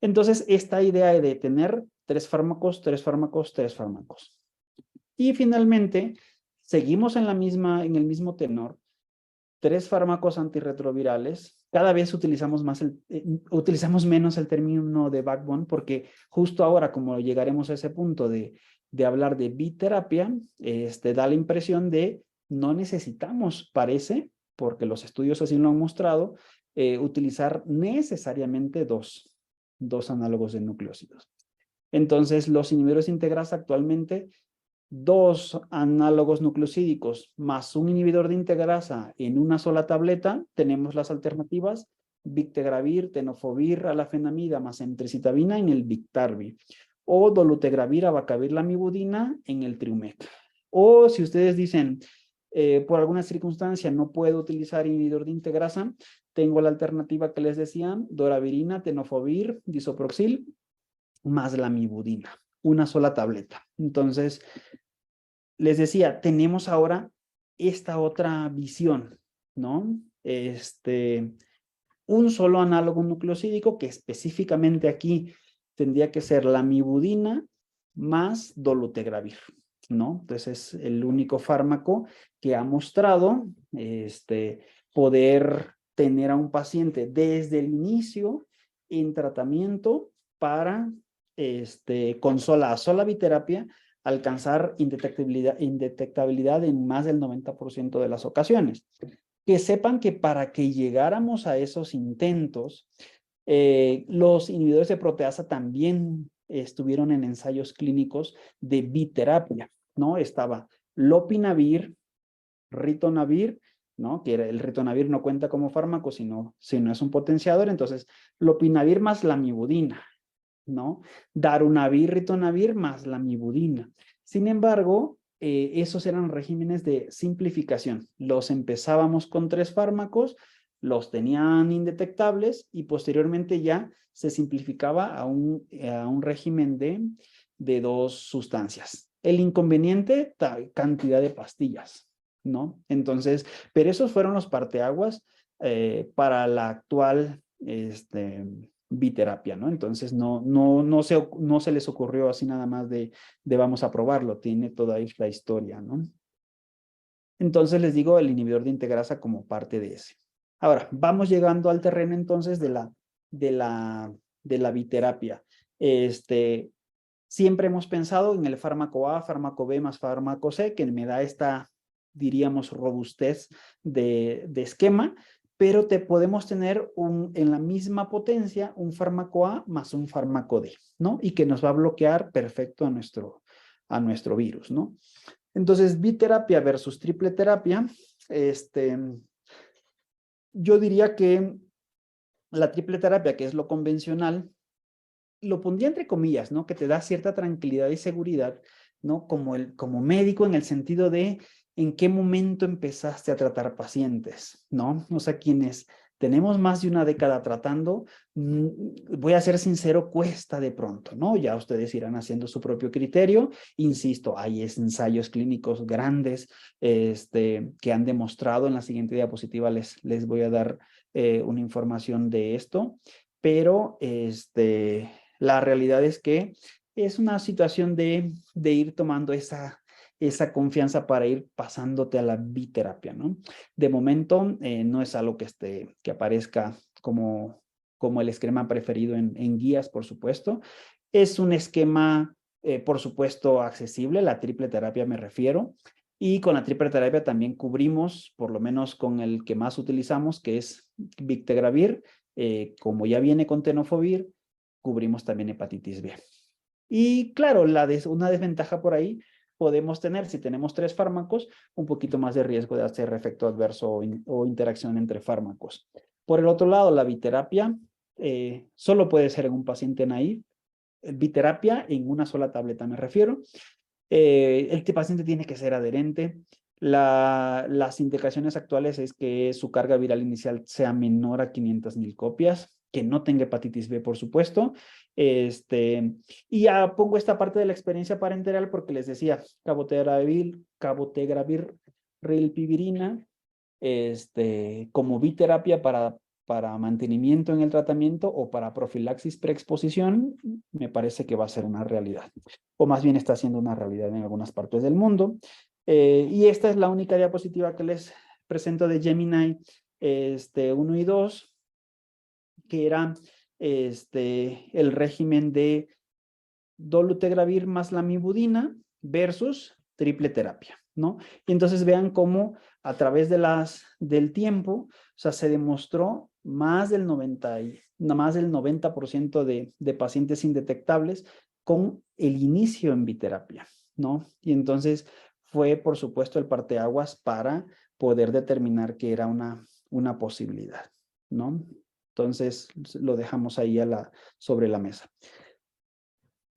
Entonces, esta idea de tener 3 fármacos, 3 fármacos, 3 fármacos. Y finalmente, seguimos en el mismo tenor, 3 fármacos antirretrovirales. Cada vez utilizamos menos el término de backbone, porque justo ahora, como llegaremos a ese punto de hablar de biterapia, da la impresión de no necesitamos, parece, porque los estudios así lo han mostrado, utilizar necesariamente dos análogos de nucleósidos. Entonces, los inhibidores de integrasa actualmente, 2 análogos nucleosídicos más un inhibidor de integrasa en una sola tableta, tenemos las alternativas Bictegravir, tenofovir, alafenamida más emtricitabina en el Biktarvy, o dolutegravir, abacavir, lamivudina en el Triumec. O si ustedes dicen, por alguna circunstancia no puedo utilizar inhibidor de integrasa, tengo la alternativa que les decía, doravirina, tenofovir, disoproxil, más lamivudina, una sola tableta. Entonces, les decía, tenemos ahora esta otra visión, ¿no? Un solo análogo nucleosídico que específicamente aquí tendría que ser lamivudina más dolutegravir, ¿no? Entonces, es el único fármaco que ha mostrado poder tener a un paciente desde el inicio en tratamiento para, con sola biterapia, alcanzar indetectabilidad en más del 90% de las ocasiones. Que sepan que para que llegáramos a esos intentos, los inhibidores de proteasa también estuvieron en ensayos clínicos de biterapia, ¿no? Estaba lopinavir, ritonavir, ¿no? Que el ritonavir no cuenta como fármaco, sino es un potenciador. Entonces, lopinavir más lamivudina, ¿no? Darunavir, ritonavir más lamivudina. Sin embargo, esos eran regímenes de simplificación. Los empezábamos con 3 fármacos, los tenían indetectables y posteriormente ya se simplificaba a un régimen de 2 sustancias. El inconveniente, cantidad de pastillas, ¿no? Entonces, pero esos fueron los parteaguas para la actual biterapia, ¿no? Entonces, no se les ocurrió así nada más de vamos a probarlo, tiene toda esta historia, ¿no? Entonces, les digo el inhibidor de integrasa como parte de ese. Ahora, vamos llegando al terreno entonces de la biterapia. Siempre hemos pensado en el fármaco A, fármaco B más fármaco C, que me da esta, diríamos, robustez de esquema, pero podemos tener en la misma potencia un fármaco A más un fármaco D, ¿no? Y que nos va a bloquear perfecto a nuestro virus, ¿no? Entonces, biterapia versus triple terapia, yo diría que la triple terapia, que es lo convencional, lo pondría entre comillas, ¿no? Que te da cierta tranquilidad y seguridad, ¿no? Como médico, en el sentido de en qué momento empezaste a tratar pacientes, ¿no? O sea, quienes tenemos más de una década tratando, voy a ser sincero, cuesta de pronto, ¿no? Ya ustedes irán haciendo su propio criterio. Insisto, hay ensayos clínicos grandes que han demostrado. En la siguiente diapositiva les voy a dar una información de esto. pero la realidad es que es una situación de ir tomando esa confianza para ir pasándote a la biterapia, ¿no? De momento, no es algo que aparezca como el esquema preferido en guías, por supuesto. Es un esquema, por supuesto, accesible, la triple terapia me refiero. Y con la triple terapia también cubrimos, por lo menos con el que más utilizamos, que es Bictegravir. Como ya viene con tenofovir, cubrimos también hepatitis B. Y claro, una desventaja por ahí podemos tener, si tenemos 3 fármacos, un poquito más de riesgo de hacer efecto adverso o interacción entre fármacos. Por el otro lado, la biterapia solo puede ser en un paciente naive. Biterapia en una sola tableta me refiero. Este paciente tiene que ser adherente. Las indicaciones actuales es que su carga viral inicial sea menor a 500,000 copias, que no tenga hepatitis B, por supuesto. Y ya pongo esta parte de la experiencia parenteral porque les decía, cabotegravir, rilpivirina, como biterapia para mantenimiento en el tratamiento o para profilaxis preexposición, me parece que va a ser una realidad. O más bien está siendo una realidad en algunas partes del mundo. Y esta es la única diapositiva que les presento de Gemini 1 y 2, que era el régimen de dolutegravir más lamivudina versus triple terapia, ¿no? Y entonces vean cómo a través del tiempo, o sea, se demostró más del 90% de pacientes indetectables con el inicio en biterapia, ¿no? Y entonces fue, por supuesto, el parteaguas para poder determinar que era una posibilidad, ¿no? Entonces, lo dejamos ahí sobre la mesa.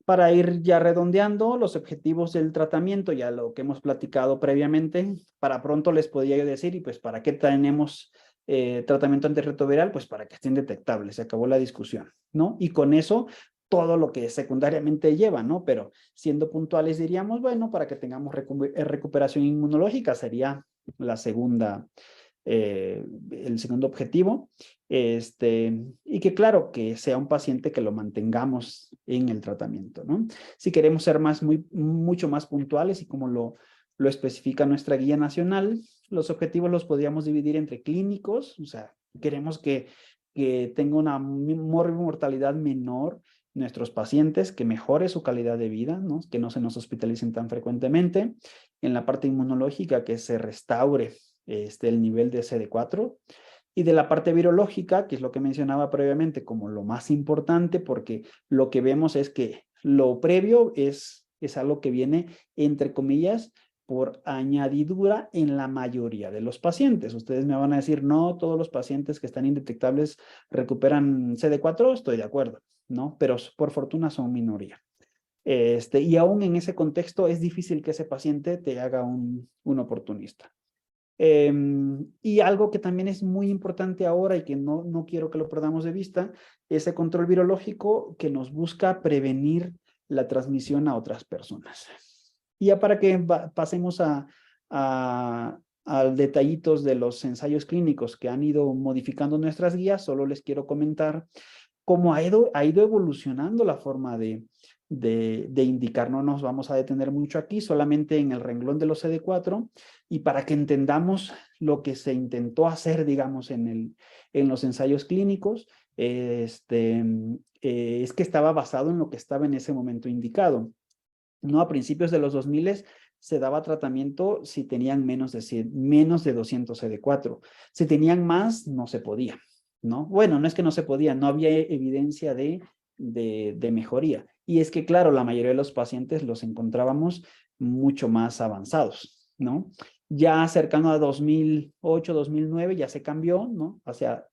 Para ir ya redondeando los objetivos del tratamiento, ya lo que hemos platicado previamente, para pronto les podría yo decir, y pues, ¿para qué tenemos tratamiento antirretroviral? Pues para que estén detectables, se acabó la discusión, ¿no? Y con eso, todo lo que secundariamente lleva, ¿no? Pero siendo puntuales diríamos, bueno, para que tengamos recuperación inmunológica sería la segunda, el segundo objetivo, y que claro, que sea un paciente que lo mantengamos en el tratamiento, ¿no? Si queremos ser mucho más puntuales y como lo especifica nuestra guía nacional, los objetivos los podríamos dividir entre clínicos, o sea, queremos que tenga una mortalidad menor nuestros pacientes, que mejore su calidad de vida, ¿no? Que no se nos hospitalicen tan frecuentemente. En la parte inmunológica, que se restaure el nivel de CD4, y de la parte virológica, que es lo que mencionaba previamente como lo más importante, porque lo que vemos es que lo previo es algo que viene, entre comillas, por añadidura en la mayoría de los pacientes. Ustedes me van a decir, no, todos los pacientes que están indetectables recuperan CD4, estoy de acuerdo, ¿no? Pero por fortuna son minoría. Y aún en ese contexto es difícil que ese paciente te haga un oportunista. Y algo que también es muy importante ahora y que no quiero que lo perdamos de vista, ese control virológico que nos busca prevenir la transmisión a otras personas. Y ya para que pasemos a detallitos de los ensayos clínicos que han ido modificando nuestras guías, solo les quiero comentar cómo ha ido evolucionando la forma de indicar. No nos vamos a detener mucho aquí, solamente en el renglón de los CD4, y para que entendamos lo que se intentó hacer, digamos, en los ensayos clínicos, es que estaba basado en lo que estaba en ese momento indicado. ¿No? A principios de los 2000 se daba tratamiento si tenían menos de 200 CD4. Si tenían más, no se podía, ¿no? Bueno, no es que no se podía, no había evidencia de mejoría. Y es que, claro, la mayoría de los pacientes los encontrábamos mucho más avanzados, ¿no? Ya cercano a 2008, 2009 ya se cambió, ¿no? O sea,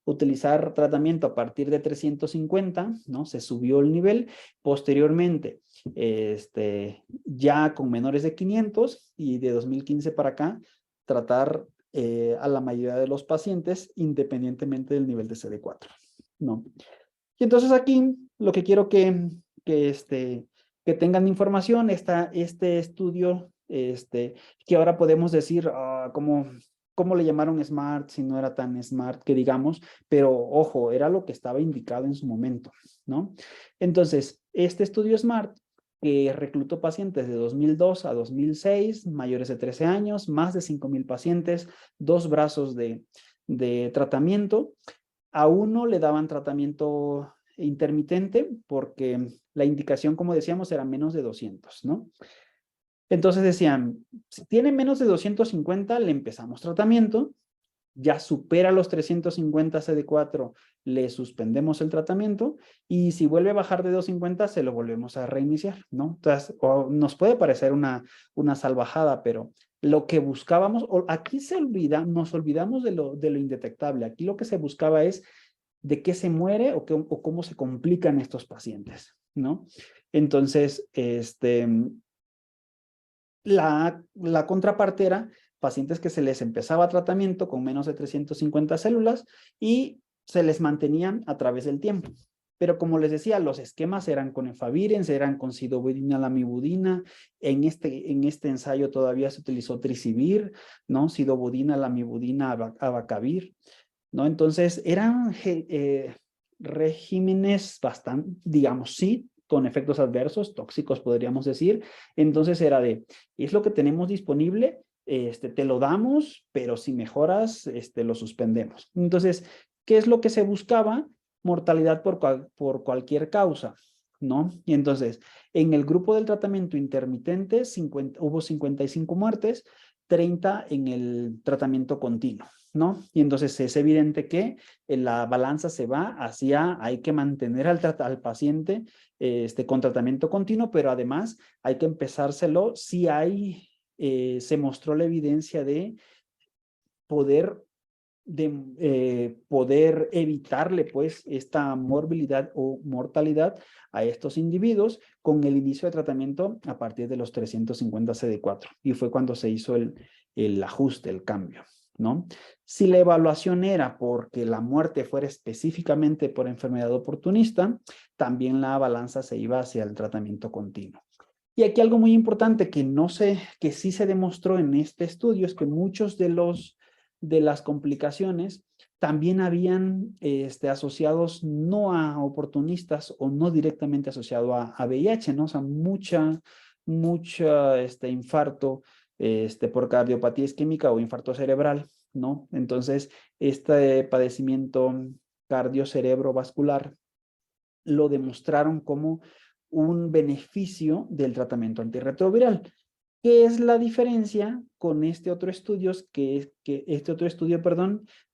utilizar tratamiento a partir de 350, ¿no? Se subió el nivel. Posteriormente, ya con menores de 500 y de 2015 para acá, tratar a la mayoría de los pacientes independientemente del nivel de CD4, ¿no? Y entonces aquí lo que quiero que tengan información, este estudio, que ahora podemos decir como ¿cómo le llamaron SMART si no era tan SMART que digamos? Pero ojo, era lo que estaba indicado en su momento, ¿no? Entonces, este estudio SMART que reclutó pacientes de 2002 a 2006, mayores de 13 años, más de 5,000 pacientes, 2 brazos de tratamiento. A uno le daban tratamiento intermitente porque la indicación, como decíamos, era menos de 200, ¿no? Entonces decían, si tiene menos de 250, le empezamos tratamiento, ya supera los 350 CD4, le suspendemos el tratamiento, y si vuelve a bajar de 250, se lo volvemos a reiniciar, ¿no? Entonces, nos puede parecer una salvajada, pero lo que buscábamos, aquí nos olvidamos de lo indetectable. Aquí lo que se buscaba es de qué se muere o cómo se complican estos pacientes, ¿no? Entonces, la contraparte era pacientes que se les empezaba tratamiento con menos de 350 células y se les mantenían a través del tiempo. Pero como les decía, los esquemas eran con efavirenz, eran con sidobudina, lamivudina. En este ensayo todavía se utilizó trisivir, ¿no? Sidobudina, lamivudina, abacavir, ¿no? Entonces eran regímenes bastante, digamos, sí, con efectos adversos, tóxicos podríamos decir. Entonces era es lo que tenemos disponible, te lo damos, pero si mejoras, lo suspendemos. Entonces, ¿qué es lo que se buscaba? Mortalidad por cualquier causa, ¿no? Y entonces, en el grupo del tratamiento intermitente, hubo 55 muertes, 30 en el tratamiento continuo, ¿no? Y entonces es evidente que la balanza se va hacia, hay que mantener al paciente con tratamiento continuo, pero además hay que empezárselo si se mostró la evidencia de poder evitarle pues esta morbilidad o mortalidad a estos individuos con el inicio de tratamiento a partir de los 350 CD4, y fue cuando se hizo el ajuste, el cambio, ¿no? Si la evaluación era porque la muerte fuera específicamente por enfermedad oportunista, también la balanza se iba hacia el tratamiento continuo. Y aquí algo muy importante que sí se demostró en este estudio es que muchos de las complicaciones también habían asociados no a oportunistas o no directamente asociado a VIH, ¿no? O sea, mucha infarto por cardiopatía isquémica o infarto cerebral, ¿no? Entonces, este padecimiento cardiocerebrovascular lo demostraron como un beneficio del tratamiento antirretroviral. ¿Qué es la diferencia con este otro estudio,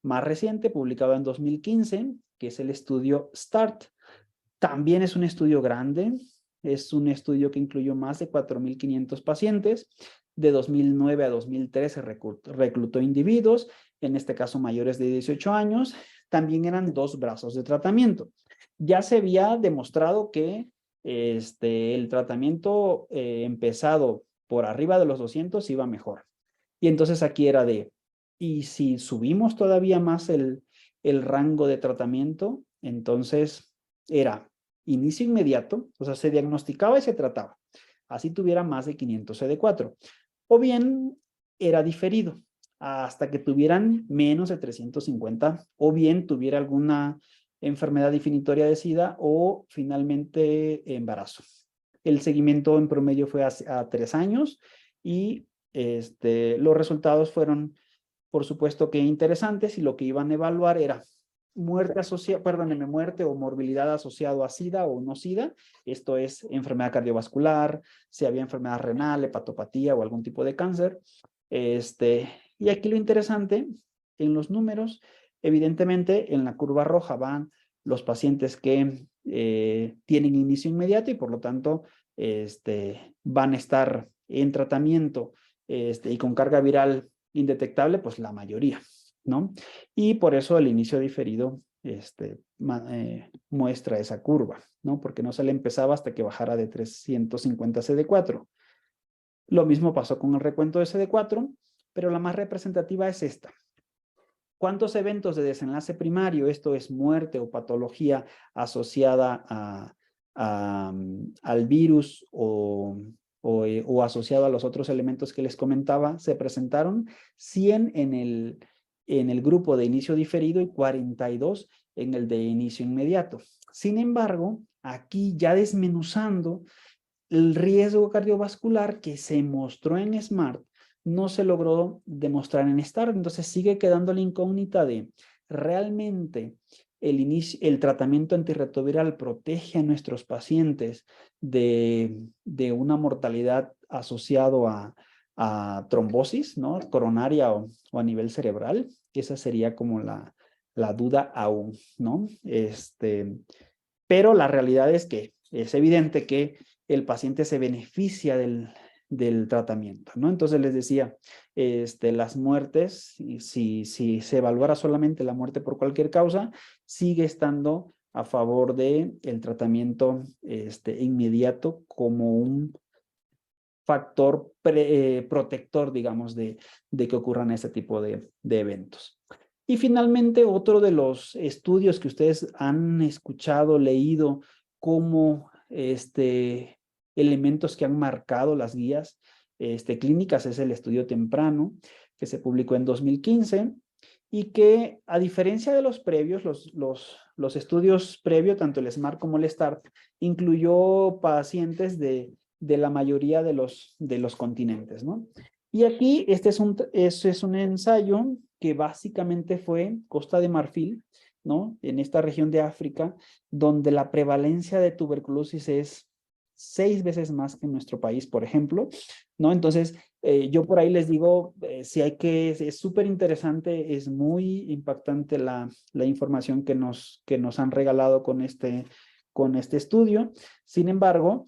más reciente, publicado en 2015, que es el estudio START? También es un estudio grande, es un estudio que incluyó más de 4,500 pacientes. De 2009 a 2013 reclutó individuos, en este caso mayores de 18 años. También eran 2 brazos de tratamiento. Ya se había demostrado que el tratamiento empezado por arriba de los 200 iba mejor. Y entonces aquí era y si subimos todavía más el rango de tratamiento, entonces era inicio inmediato, o sea, se diagnosticaba y se trataba, así tuviera más de 500 CD4, o bien era diferido hasta que tuvieran menos de 350, o bien tuviera alguna enfermedad definitoria de SIDA o finalmente embarazo. El seguimiento en promedio fue a 3 años y los resultados fueron, por supuesto, que interesantes, y lo que iban a evaluar era muerte o morbilidad asociado a SIDA o no SIDA, esto es enfermedad cardiovascular, si había enfermedad renal, hepatopatía o algún tipo de cáncer. Y aquí lo interesante, en los números, evidentemente en la curva roja van los pacientes que tienen inicio inmediato y por lo tanto van a estar en tratamiento y con carga viral indetectable, pues la mayoría, ¿no? Y por eso el inicio diferido muestra esa curva, ¿no? Porque no se le empezaba hasta que bajara de 350 CD4. Lo mismo pasó con el recuento de CD4, pero la más representativa es esta. ¿Cuántos eventos de desenlace primario, esto es muerte o patología asociada al virus o o asociado a los otros elementos que les comentaba, se presentaron 100 en el grupo de inicio diferido y 42 en el de inicio inmediato. Sin embargo, aquí ya desmenuzando el riesgo cardiovascular que se mostró en SMART, no se logró demostrar en STAR. Entonces sigue quedando la incógnita de realmente el tratamiento antirretroviral protege a nuestros pacientes de una mortalidad asociado a trombosis, ¿no? Coronaria o a nivel cerebral. Esa sería como la duda aún, ¿no? Pero la realidad es que es evidente que el paciente se beneficia del tratamiento, ¿no? Entonces les decía, las muertes, si se evaluara solamente la muerte por cualquier causa, sigue estando a favor del tratamiento inmediato como un factor protector, digamos, de que ocurran este tipo de eventos. Y finalmente, otro de los estudios que ustedes han escuchado, leído, como elementos que han marcado las guías clínicas es el estudio temprano, que se publicó en 2015 y que, a diferencia de los previos, los estudios previos, tanto el SMART como el START, incluyó pacientes de la mayoría de los continentes, ¿no? Y aquí este es un ensayo que básicamente fue Costa de Marfil, ¿no? En esta región de África, donde la prevalencia de tuberculosis es 6 veces más que en nuestro país, por ejemplo, ¿no? Entonces, yo por ahí les digo, es súper interesante, es muy impactante la información que nos han regalado con este estudio. Sin embargo,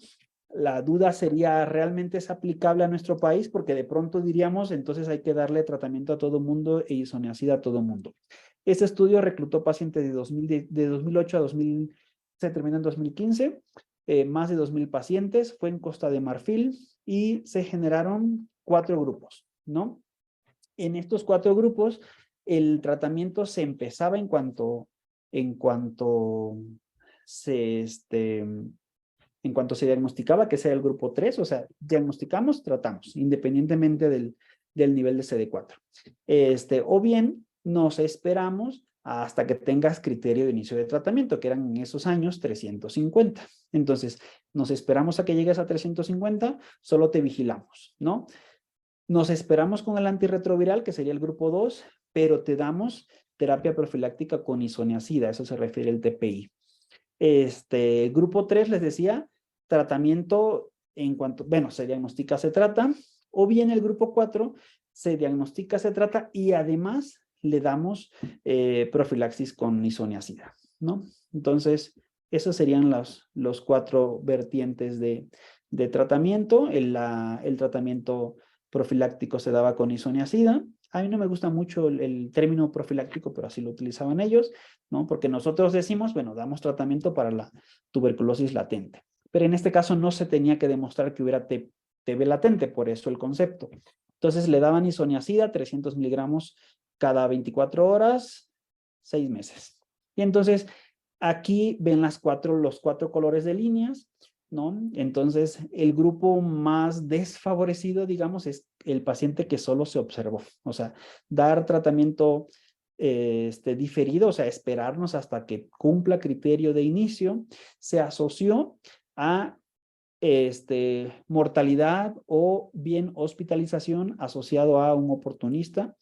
la duda sería, ¿realmente es aplicable a nuestro país? Porque de pronto diríamos, entonces hay que darle tratamiento a todo mundo e isoniazida a todo mundo. Este estudio reclutó pacientes de 2008 a 2000, se terminó en 2015, más de 2,000 pacientes, fue en Costa de Marfil y se generaron 4 grupos, ¿no? En estos 4 grupos, el tratamiento se empezaba en cuanto se diagnosticaba, que sea el grupo 3, o sea, diagnosticamos, tratamos, independientemente del nivel de CD4. O bien nos esperamos hasta que tengas criterio de inicio de tratamiento, que eran en esos años 350. Entonces, nos esperamos a que llegues a 350, solo te vigilamos, ¿no? Nos esperamos con el antirretroviral, que sería el grupo 2, pero te damos terapia profiláctica con isoniazida, eso se refiere al TPI. Grupo 3, les decía, tratamiento en cuanto, bueno, se diagnostica, se trata, o bien el grupo 4, se diagnostica, se trata y además le damos profilaxis con isoniazida, ¿no? Entonces, esos serían los 4 vertientes de tratamiento. El tratamiento profiláctico se daba con isoniazida. A mí no me gusta mucho el término profiláctico, pero así lo utilizaban ellos, ¿no? Porque nosotros decimos, bueno, damos tratamiento para la tuberculosis latente. Pero en este caso no se tenía que demostrar que hubiera TB latente, por eso el concepto. Entonces le daban isoniazida, 300 miligramos cada 24 horas, 6 meses. Y entonces aquí ven los 4 colores de líneas, ¿no? Entonces, el grupo más desfavorecido, digamos, es el paciente que solo se observó. O sea, dar tratamiento diferido, o sea, esperarnos hasta que cumpla criterio de inicio, se asoció a mortalidad o bien hospitalización asociado a un oportunista,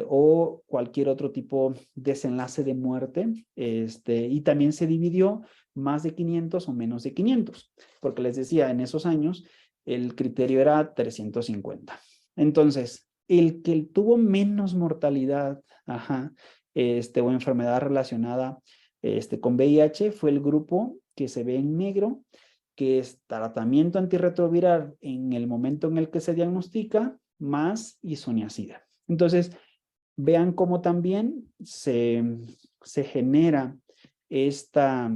o cualquier otro tipo de desenlace de muerte, y también se dividió más de 500 o menos de 500, porque les decía, en esos años el criterio era 350. Entonces, el que tuvo menos mortalidad, o enfermedad relacionada con VIH fue el grupo que se ve en negro, que es tratamiento antirretroviral en el momento en el que se diagnostica, más isoniazida. Entonces, vean cómo también se genera esta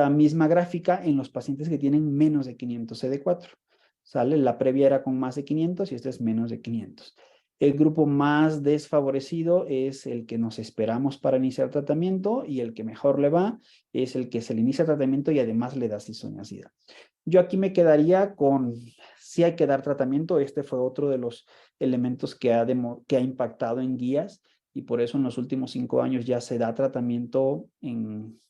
misma gráfica en los pacientes que tienen menos de 500 CD4. ¿Sale? La previa era con más de 500 y esta es menos de 500. El grupo más desfavorecido es el que nos esperamos para iniciar tratamiento y el que mejor le va es el que se le inicia tratamiento y además le da isoniazida. Yo aquí me quedaría con, si hay que dar tratamiento, este fue otro de los elementos que ha impactado en guías y por eso en los últimos 5 años ya se da tratamiento en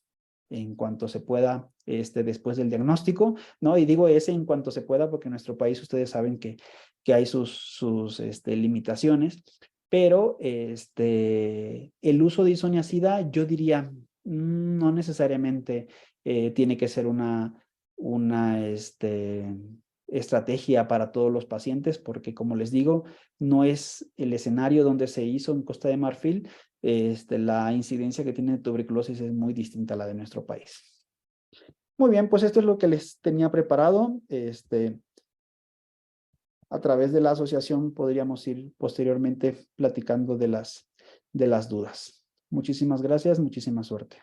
cuanto se pueda después del diagnóstico, ¿no? Y digo ese en cuanto se pueda porque en nuestro país ustedes saben que hay sus limitaciones, pero el uso de isoniazida yo diría no necesariamente tiene que ser una estrategia para todos los pacientes porque como les digo, no es el escenario donde se hizo en Costa de Marfil, la incidencia que tiene de tuberculosis es muy distinta a la de nuestro país. Muy bien, pues esto es lo que les tenía preparado. A través de la asociación podríamos ir posteriormente platicando de las dudas. Muchísimas gracias, muchísima suerte.